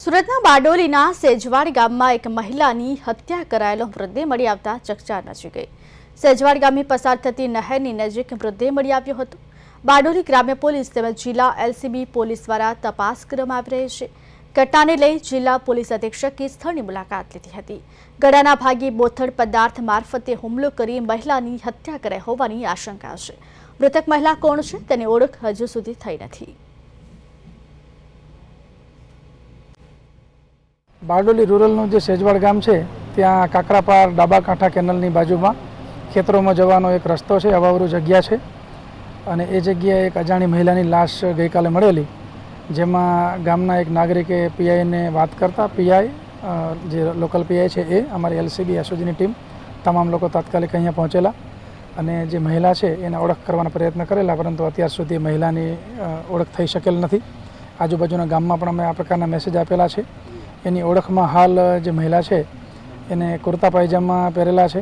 સુરતના બારડોલીના સેજવાડ ગામમાં એક મહિલાની હત્યા કરાયેલો મૃતદેહ મળી આવતા ચકચાર મચી ગઈ। સેજવાડ ગામની પસાર થતી નહેરની નજીક મૃતદેહ મળી આવ્યો હતો। બારડોલી ગ્રામ્ય પોલીસ તેમજ જિલ્લા એલસીબી પોલીસ દ્વારા તપાસ કરવામાં આવી રહી છે। ઘટનાને લઈ જિલ્લા પોલીસ અધિક્ષકે સ્થળની મુલાકાત લીધી હતી। ગળાના ભાગે બોથડ પદાર્થ મારફતે હુમલો કરી મહિલાની હત્યા કરાઈ હોવાની આશંકા છે। મૃતક મહિલા કોણ છે તેની ઓળખ હજુ સુધી થઈ નથી। બારડોલી રૂરलનું જે સેજવાડ ગામ છે ત્યાં કાકરાપાર ડાબા કાંઠા કેનલની બાજુમાં ખેતરોમાં જવાનો એક રસ્તો છે, અવાવરૂ જગ્યા છે અને એ જગ્યાએ એક અજાણી મહિલાની લાશ ગઈકાલે મળેલી, જેમાં ગામના એક નાગરિકે પીઆઈને વાત કરતા પીઆઈ જે લોકલ પીઆઈ છે એ અમારી એલસીબી એસઓજીની ટીમ તમામ લોકો તાત્કાલિક અહીંયા પહોંચેલા અને જે મહિલા છે એને ઓળખ કરવાનો પ્રયત્ન કરેલા, પરંતુ અત્યાર સુધી મહિલાની ઓળખ થઈ શકેલ નથી। આજુબાજુના ગામમાં પણ અમે આ પ્રકારના મેસેજ આપેલા છે। એની ઓળખમાં હાલ જે મહિલા છે એને કુર્તા પાયજામા પહેરેલા છે।